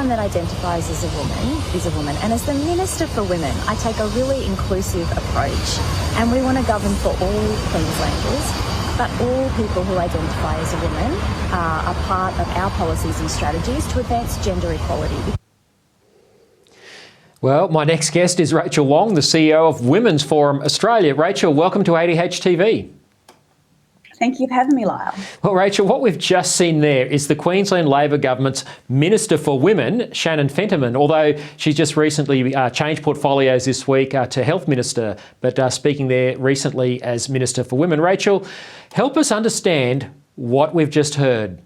anyone that identifies as a woman is a woman. And as the Minister for Women, I take a really inclusive approach, and we want to govern for all Queenslanders, but all people who identify as a woman are part of our policies and strategies to advance gender equality. Well, my next guest is Rachael Wong, the CEO of Women's Forum Australia. Rachael, welcome to ADH TV. Thank you for having me, Lyle. Well, Rachael, what we've just seen there is the Queensland Labor Government's Minister for Women, Shannon Fentiman, although she's just recently changed portfolios this week to Health Minister, but speaking there recently as Minister for Women. Rachael, help us understand what we've just heard.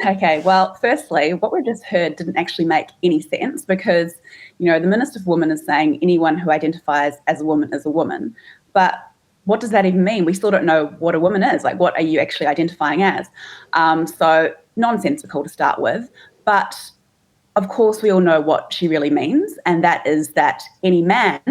Okay, well, firstly, what we've just heard didn't actually make any sense because, the Minister for Women is saying anyone who identifies as a woman is a woman. But what does that even mean? We still don't know what a woman is. Like, what are you actually identifying as? So nonsensical to start with. But of course, we all know what she really means, and that is that any man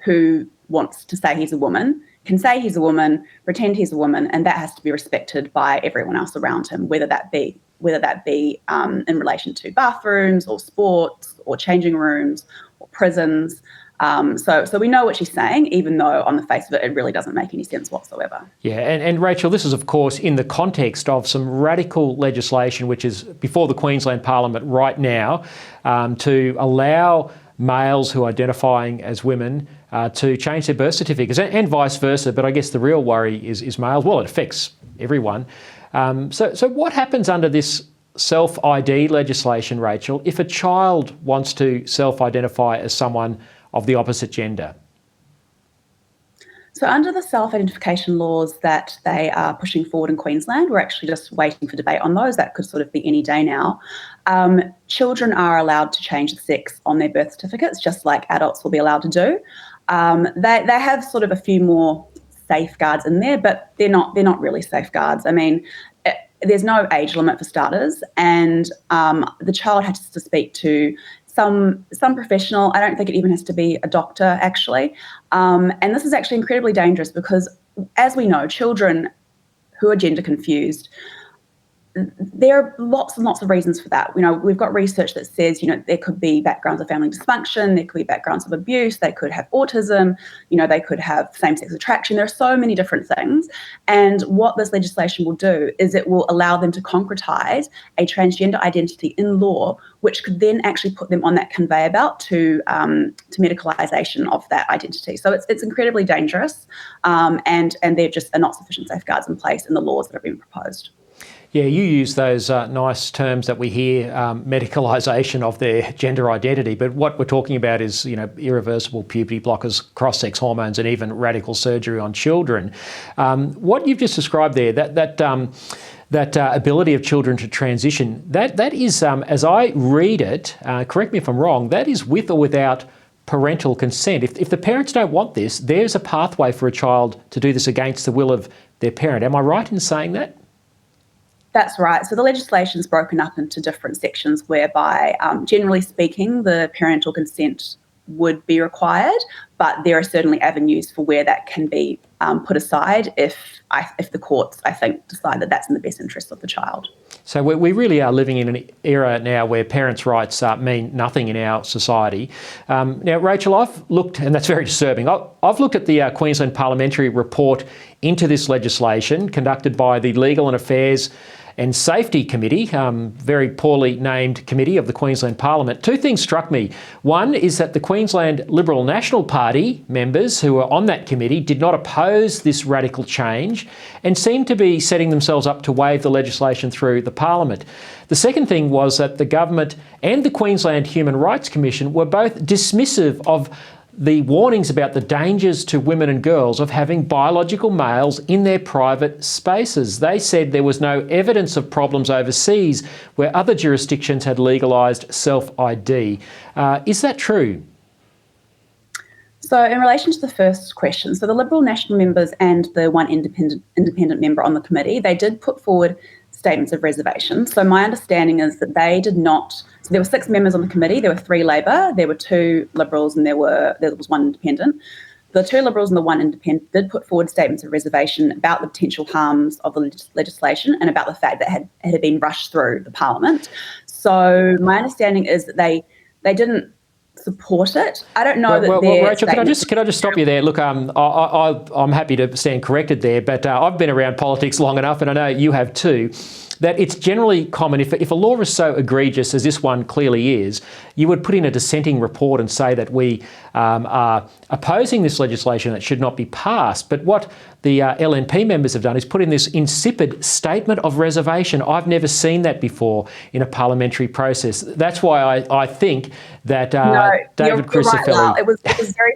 who wants to say he's a woman can say he's a woman, pretend he's a woman, and that has to be respected by everyone else around him, whether that be in relation to bathrooms or sports or changing rooms or prisons. So we know what she's saying, even though on the face of it, it really doesn't make any sense whatsoever. Yeah, and Rachael, this is of course in the context of some radical legislation which is before the Queensland Parliament right now to allow males who are identifying as women to change their birth certificates and vice versa. But I guess the real worry is males. Well, it affects everyone. So what happens under this Self ID legislation, Rachael, if a child wants to self-identify as someone of the opposite gender? So under the self-identification laws that they are pushing forward in Queensland, we're actually just waiting for debate on those. That could sort of be any day now. Children are allowed to change the sex on their birth certificates, just like adults will be allowed to do. They have sort of a few more safeguards in there, but they're not really safeguards. I mean, there's no age limit for starters, and the child has to speak to some professional. I don't think it even has to be a doctor, actually. And this is actually incredibly dangerous because, as we know, children who are gender confused, there are lots and lots of reasons for that. We've got research that says, there could be backgrounds of family dysfunction, there could be backgrounds of abuse, they could have autism, they could have same-sex attraction. There are so many different things. And what this legislation will do is it will allow them to concretize a transgender identity in law, which could then actually put them on that conveyor belt to medicalisation of that identity. So it's incredibly dangerous, and there just are not sufficient safeguards in place in the laws that have been proposed. Yeah, you use those nice terms that we hear, medicalisation of their gender identity, but what we're talking about is, irreversible puberty blockers, cross-sex hormones, and even radical surgery on children. What you've just described there, that ability of children to transition, that is, as I read it, correct me if I'm wrong, that is with or without parental consent. If the parents don't want this, there's a pathway for a child to do this against the will of their parent. Am I right in saying that? That's right. So the legislation's broken up into different sections whereby, generally speaking, the parental consent would be required, but there are certainly avenues for where that can be put aside if the courts, I think, decide that that's in the best interest of the child. So we really are living in an era now where parents' rights mean nothing in our society. Now, Rachael, I've looked, and that's very disturbing, I've looked at the Queensland Parliamentary report into this legislation conducted by the Legal and Affairs and Safety Committee, very poorly named committee of the Queensland Parliament. Two things struck me. One is that the Queensland Liberal National Party members who were on that committee did not oppose this radical change and seemed to be setting themselves up to wave the legislation through the Parliament. The second thing was that the government and the Queensland Human Rights Commission were both dismissive of the warnings about the dangers to women and girls of having biological males in their private spaces. They said there was no evidence of problems overseas where other jurisdictions had legalised self-ID. Is that true? So in relation to the first question, so the Liberal National members and the one independent member on the committee, they did put forward statements of reservation. So my understanding is that they did not, so there were 6 members on the committee, there were 3 Labor, there were 2 Liberals, and there was 1 independent. The 2 Liberals and the 1 independent did put forward statements of reservation about the potential harms of the legislation and about the fact that it had been rushed through the Parliament. So my understanding is that they didn't support it. I don't know Well, Rachael, can I just stop you there? Look, I'm happy to stand corrected there, but I've been around politics long enough, and I know you have too, that it's generally common, if a law is so egregious as this one clearly is, you would put in a dissenting report and say that we are opposing this legislation, that should not be passed. But what the LNP members have done is put in this insipid statement of reservation. I've never seen that before in a parliamentary process. That's why I think that David Crucifeli... Right, Lyle.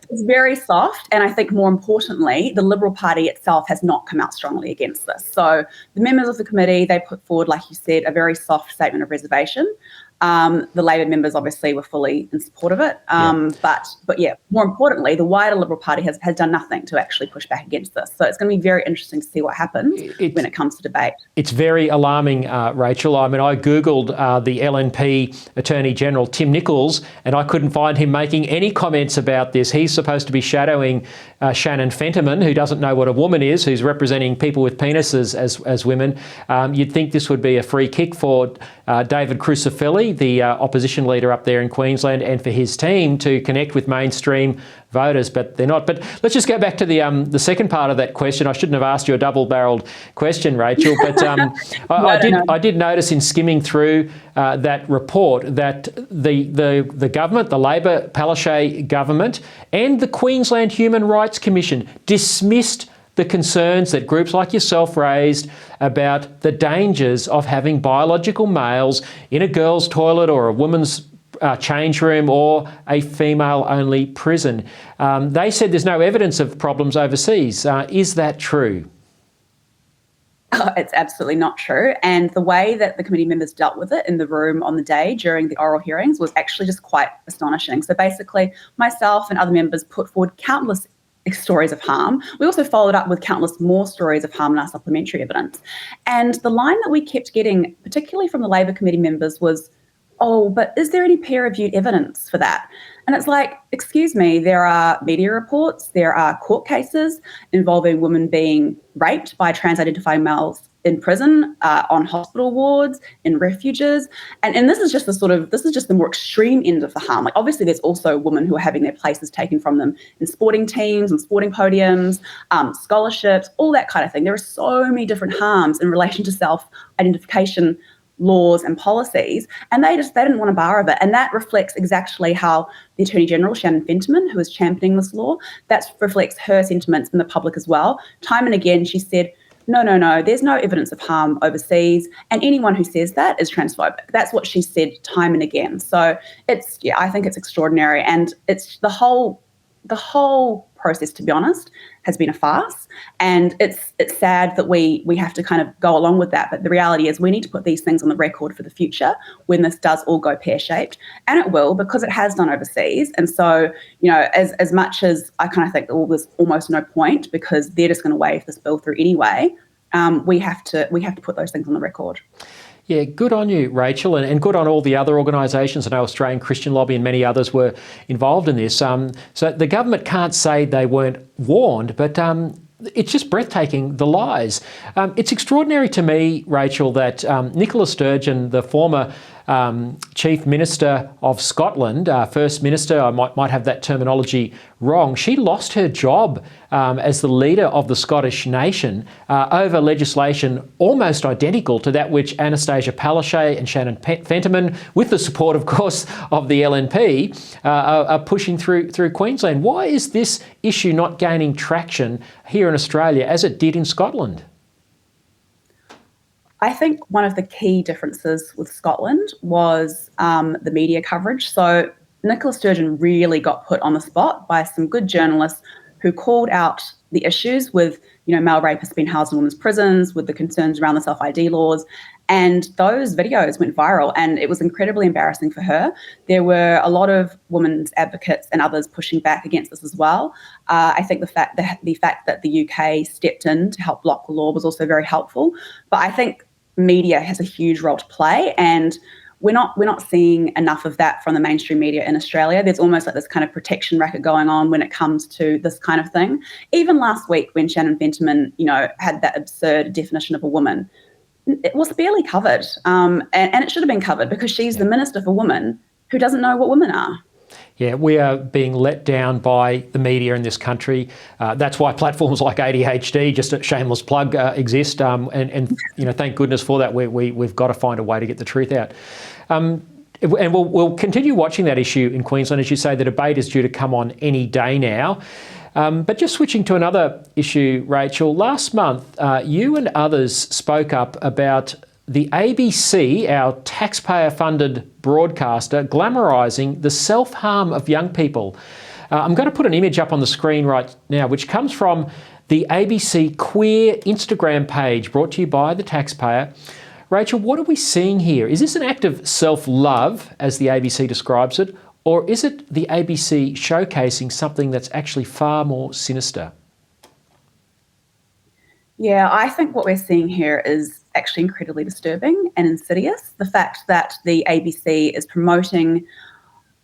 It's very soft, and I think more importantly, the Liberal Party itself has not come out strongly against this. So the members of the committee, they put forward, like you said, a very soft statement of reservation. The Labor members obviously were fully in support of it. But yeah, more importantly, the wider Liberal Party has done nothing to actually push back against this. So it's going to be very interesting to see what happens when it comes to debate. It's very alarming, Rachael. I mean, I Googled the LNP Attorney General, Tim Nicholls, and I couldn't find him making any comments about this. He's supposed to be shadowing Shannon Fentiman, who doesn't know what a woman is, who's representing people with penises as women. You'd think this would be a free kick for David Crucifeli, the opposition leader up there in Queensland, and for his team to connect with mainstream voters, but they're not. But let's just go back to the second part of that question. I shouldn't have asked you a double-barrelled question, Rachael, but I did notice in skimming through that report that the government, the Labor Palaszczuk government, and the Queensland Human Rights Commission dismissed the concerns that groups like yourself raised about the dangers of having biological males in a girls' toilet or a woman's change room or a female-only prison. They said there's no evidence of problems overseas. Is that true? It's absolutely not true. And the way that the committee members dealt with it in the room on the day during the oral hearings was actually just quite astonishing. So basically, myself and other members put forward countless stories of harm. We also followed up with countless more stories of harm in our supplementary evidence. And the line that we kept getting, particularly from the Labor committee members, was, oh, but is there any peer-reviewed evidence for that? And it's like, excuse me, there are media reports, there are court cases involving women being raped by trans-identifying males in prison, on hospital wards, in refuges. And this is just the more extreme end of the harm. Like, obviously there's also women who are having their places taken from them in sporting teams and sporting podiums, scholarships, all that kind of thing. There are so many different harms in relation to self-identification laws and policies, and they didn't want a bar of it. And that reflects exactly how the Attorney General, Shannon Fentiman, who is championing this law, that reflects her sentiments in the public as well. Time and again, she said, no, there's no evidence of harm overseas, and anyone who says that is transphobic. That's what she said time and again. So I think it's extraordinary, and it's the whole process, to be honest, has been a farce, and it's sad that we have to kind of go along with that. But the reality is we need to put these things on the record for the future when this does all go pear-shaped, and it will, because it has done overseas. And so, as much as I kind of think that there's almost no point because they're just going to wave this bill through anyway, we have to put those things on the record. Yeah, good on you, Rachael, and good on all the other organisations. I know Australian Christian Lobby and many others were involved in this. So the government can't say they weren't warned, but it's just breathtaking, the lies. It's extraordinary to me, Rachael, that Nicola Sturgeon, the former Chief Minister of Scotland, First Minister, I might have that terminology wrong, she lost her job as the leader of the Scottish nation over legislation almost identical to that which Anastasia Palaszczuk and Shannon Fentiman, with the support, of course, of the LNP, are pushing through Queensland. Why is this issue not gaining traction here in Australia as it did in Scotland? I think one of the key differences with Scotland was the media coverage. So Nicola Sturgeon really got put on the spot by some good journalists who called out the issues with, male rapists being housed in women's prisons, with the concerns around the Self ID laws. And those videos went viral, and it was incredibly embarrassing for her. There were a lot of women's advocates and others pushing back against this as well. I think the fact that the UK stepped in to help block the law was also very helpful. But I think media has a huge role to play, and we're not seeing enough of that from the mainstream media in Australia. There's almost like this kind of protection racket going on when it comes to this kind of thing. Even last week when Shannon Fentiman, had that absurd definition of a woman, it was barely covered, and it should have been covered because she's the Minister for Women who doesn't know what women are. Yeah, we are being let down by the media in this country. That's why platforms like ADHD, just a shameless plug, exist. And thank goodness for that. We've got to find a way to get the truth out. And we'll continue watching that issue in Queensland. As you say, the debate is due to come on any day now. But just switching to another issue, Rachel, last month you and others spoke up about the ABC, our taxpayer-funded broadcaster, glamorising the self-harm of young people. I'm going to put an image up on the screen right now, which comes from the ABC Queer Instagram page, brought to you by the taxpayer. Rachel, what are we seeing here? Is this an act of self-love, as the ABC describes it, or is it the ABC showcasing something that's actually far more sinister? Yeah, I think what we're seeing here is actually incredibly disturbing and insidious. The fact that the ABC is promoting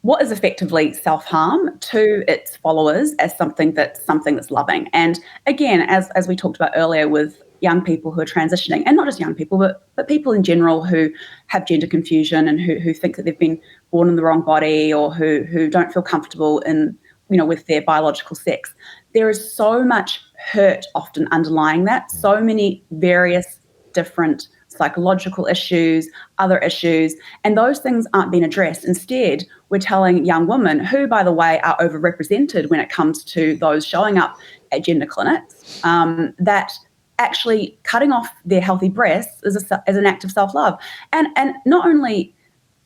what is effectively self-harm to its followers as something that's loving. And again, as we talked about earlier with young people who are transitioning, and not just young people, but people in general who have gender confusion and who think that they've been born in the wrong body, or who don't feel comfortable in, with their biological sex. There is so much hurt often underlying that, so many various different psychological issues, other issues, and those things aren't being addressed. Instead, we're telling young women, who, by the way, are overrepresented when it comes to those showing up at gender clinics, that actually cutting off their healthy breasts is an act of self-love. And not only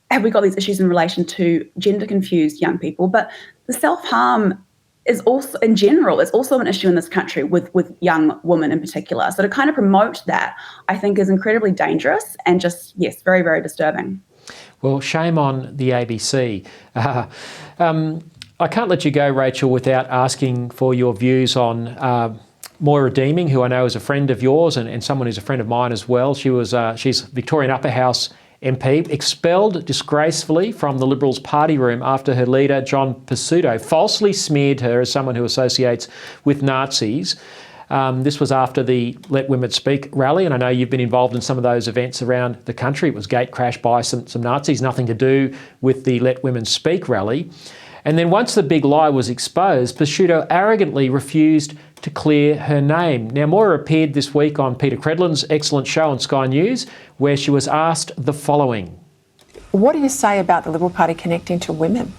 have we got these issues in relation to gender-confused young people, but the self-harm is also, in general, is also an issue in this country with young women in particular. So to kind of promote that, I think, is incredibly dangerous and just, yes, very, very disturbing. Well, shame on the ABC. I can't let you go, Rachel, without asking for your views on Moira Deeming, who I know is a friend of yours and someone who's a friend of mine as well. She's Victorian Upper House MP, expelled disgracefully from the Liberals party room after her leader, John Pesutto, falsely smeared her as someone who associates with Nazis. This was after the Let Women Speak rally, and I know you've been involved in some of those events around the country. It was gate-crashed by some Nazis, nothing to do with the Let Women Speak rally. And then once the big lie was exposed, Pesutto arrogantly refused to clear her name. Now, Moira appeared this week on Peter Credlin's excellent show on Sky News, where she was asked the following. What do you say about the Liberal Party connecting to women?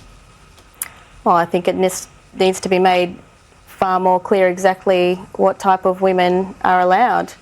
Well, I think it needs to be made far more clear exactly what type of women are allowed.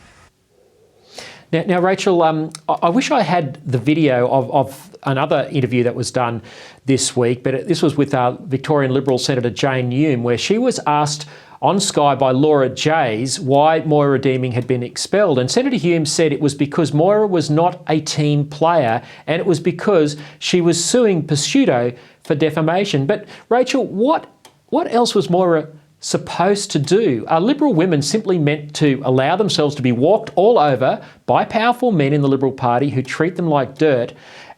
Now Rachel, I wish I had the video of another interview that was done this week, but this was with Victorian Liberal Senator Jane Hume, where she was asked on Sky by Laura Jays why Moira Deeming had been expelled. And Senator Hume said it was because Moira was not a team player, and it was because she was suing Pesutto for defamation. But Rachel, what else was Moira supposed to do? Are Liberal women simply meant to allow themselves to be walked all over by powerful men in the Liberal Party who treat them like dirt,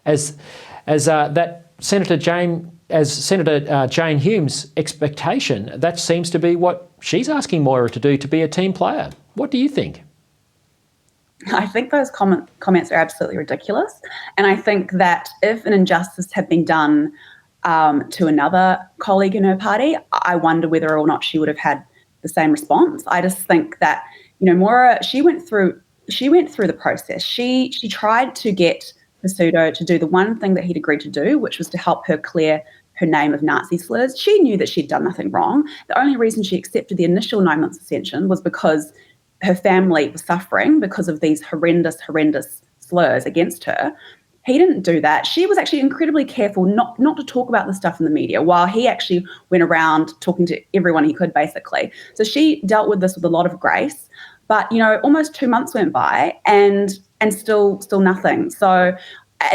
as Senator Jane Hume's expectation? That seems to be what she's asking Moira to do, to be a team player. What do you think? I think those comments are absolutely ridiculous. And I think that if an injustice had been done to another colleague in her party, I wonder whether or not she would have had the same response. I just think that, Moira, she went through the process. She tried to get Pesutto to do the one thing that he'd agreed to do, which was to help her clear her name of Nazi slurs. She knew that she'd done nothing wrong. The only reason she accepted the initial 9 months suspension was because her family was suffering because of these horrendous slurs against her. He didn't do that. She was actually incredibly careful not to talk about the stuff in the media, while he actually went around talking to everyone he could, basically. So she dealt with this with a lot of grace. But, almost 2 months went by and still nothing. So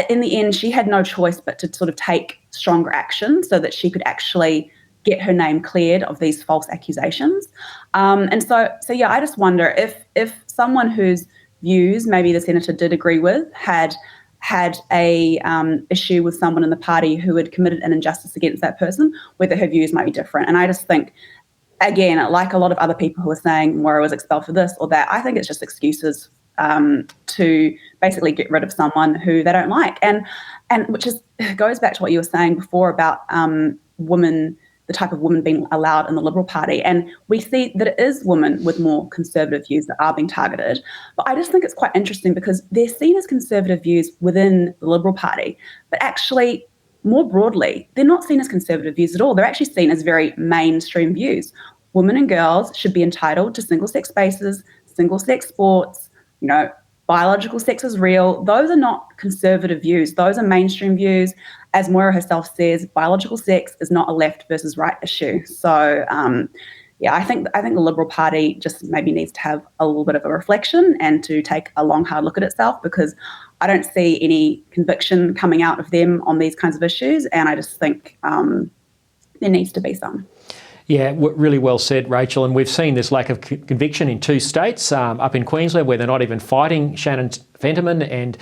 in the end, she had no choice but to sort of take stronger action so that she could actually get her name cleared of these false accusations. And so yeah, I just wonder if someone whose views maybe the senator did agree with had a issue with someone in the party who had committed an injustice against that person, whether her views might be different. And I just think, again, like a lot of other people who are saying Moira was expelled for this or that, I think it's just excuses to basically get rid of someone who they don't like, and which goes back to what you were saying before about women, the type of women being allowed in the Liberal Party. And we see that it is women with more conservative views that are being targeted. But I just think it's quite interesting because they're seen as conservative views within the Liberal Party, but actually, more broadly, they're not seen as conservative views at all. They're actually seen as very mainstream views. Women and girls should be entitled to single-sex spaces, single-sex sports, biological sex is real. Those are not conservative views. Those are mainstream views. As Moira herself says, biological sex is not a left versus right issue. So, I think the Liberal Party just maybe needs to have a little bit of a reflection and to take a long, hard look at itself, because I don't see any conviction coming out of them on these kinds of issues, and I just think there needs to be some. Yeah, really well said, Rachel. And we've seen this lack of conviction in 2 states, up in Queensland, where they're not even fighting Shannon Fentiman and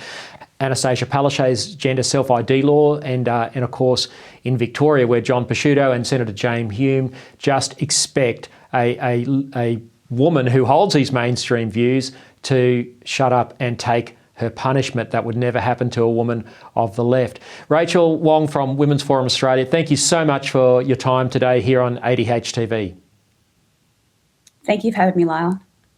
Anastasia Palaszczuk's gender self ID law, and of course in Victoria, where John Pesciuto and Senator James Hume just expect a woman who holds these mainstream views to shut up and take her punishment. That would never happen to a woman of the left. Rachael Wong from Women's Forum Australia, thank you so much for your time today here on ADH TV. Thank you for having me, Lyle.